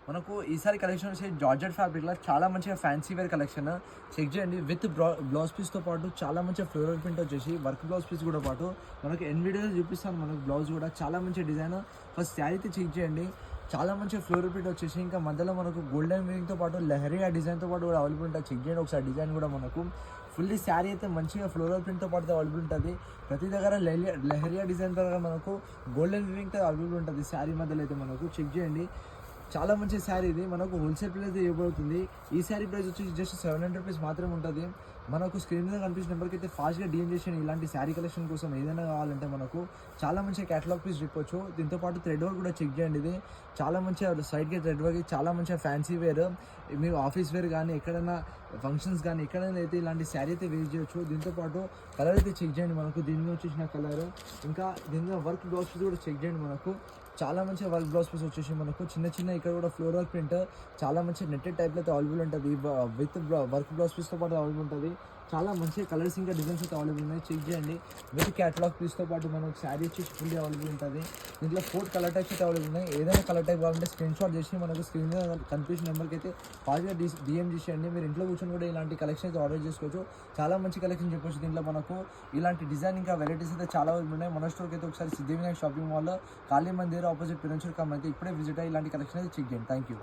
మనకు ఈసారి కలెక్షన్ వచ్చి జార్జెట్ ఫ్యాబ్రిక్లో చాలా మంచిగా ఫ్యాన్సీ వేర్ కలెక్షన్ చెక్ చేయండి. విత్ బ్లౌజ్ పీస్తో పాటు చాలా మంచిగా ఫ్లోరల్ ప్రింట్ వచ్చేసి వర్క్ బ్లౌజ్ పీస్ కూడా పాటు మనకు వీడియోలో చూపిస్తాను. మనకు బ్లౌజ్ కూడా చాలా మంచి డిజైన్. ఫస్ట్ శారీ అయితే చెక్ చేయండి. చాలా మంచిగా ఫ్లోరల్ ప్రింట్ వచ్చేసి ఇంకా మధ్యలో మనకు గోల్డెన్ వీవింగ్తో పాటు లెహరియా డిజైన్తో పాటు కూడా అవైలబుల్ ఉంటుంది. చెక్ చేయండి ఒకసారి డిజైన్ కూడా మనకు ఫుల్లీ శారీ అయితే మంచిగా ఫ్లోరల్ ప్రింట్తో పాటు అవైలబుల్ ఉంటుంది. ప్రతి దగ్గర లెహరియా డిజైన్ దగ్గర మనకు గోల్డెన్ వీవింగ్తో అవైలబుల్ ఉంటుంది. శారీ మధ్యలో అయితే మనకు చెక్ చేయండి. చాలా మంచి శారీ ఇది. మనకు హోల్సేల్ ప్రైస్ ఇవ్వబడుతుంది. ఈ శారీ ప్రైస్ వచ్చి జస్ట్ 700 రూపీస్ మాత్రమే ఉంటుంది. మనకు స్క్రీన్ మీద కనిపించిన నెంబర్కి అయితే ఫాస్ట్గా డిఎం చేసి ఇలాంటి శారీ కలెక్షన్ కోసం ఏదైనా కావాలంటే మనకు చాలా మంచి క్యాటలాగ్ పీస్ చెప్పొచ్చు. దీంతోపాటు థ్రెడ్ వర్క్ కూడా చెక్ చేయండి. ఇది చాలా మంచిగా సైడ్కి థ్రెడ్ వర్క్ చాలా మంచిగా ఫ్యాన్సీ వేర్, మీరు ఆఫీస్ వేర్ కానీ ఎక్కడైనా ఫంక్షన్స్ కానీ ఎక్కడైనా అయితే ఇలాంటి శారీ అయితే వేర్ చేయొచ్చు. దీంతోపాటు కలర్ అయితే చెక్ చేయండి. మనకు దీని మీద వచ్చేసిన కలర్ ఇంకా దీని మీద వర్క్ బ్లౌజ్ పీస్ కూడా చెక్ చేయండి. మనకు చాలా మంచిగా వర్క్ బ్లౌజ్ పీస్ వచ్చేసి మనకు చిన్న ఇక్కడ కూడా ఫ్లోరల్ ప్రింట్ చాలా మంచి నెట్టెడ్ టైప్లో అయితే అవైలబుల్ ఉంటుంది. విత్ వర్క్ బ్లౌజ్ పీస్తో పాటు అవైలబుల్ ఉంటుంది. చాలా మంచి కలర్స్ ఇంకా డిజైన్స్ అయితే అవైలబుల్ ఉన్నాయి. చెక్ చేయండి. విత్ క్యాటలాగ్ పీస్తో పాటు మనకు శారీ వచ్చేసి ఫుల్లీ అవైలబుల్ ఉంటుంది. దీంట్లో 4 కలర్ టైప్స్ అయితే అవైలబుల్ ఉన్నాయి. ఏదైనా కలర్ టైప్ కావాలంటే స్క్రీన్ షాట్ చేసి మనకు స్క్రీన్ మీద కనిపించిన నెంబర్కి అయితే ఫాస్ట్గా డిఎం చేసేయండి. మీరు ఇంట్లో కూర్చొని కూడా ఇలాంటి కలెక్షన్ అయితే ఆర్డర్ చేసుకోవచ్చు. చాలా మంచి కలెక్షన్ చెప్పొచ్చు. దీంట్లో మనకు ఇలాంటి డిజైన్ ఇంకా వెరైటీస్ అయితే చాలా అవైలబుల్ ఉన్నాయి. మన స్టోర్కి అయితే ఒకసారి సిద్ధివినాయక్ షాపింగ్ మాల్లో కాళీ మందిర్ ఆపోజిట్ పిరంచూర్ అయితే ఇప్పుడే విజిట్ అయ్యి ఇలాంటి కలెక్షన్ అయితే చెక్ చేయండి. Thank you.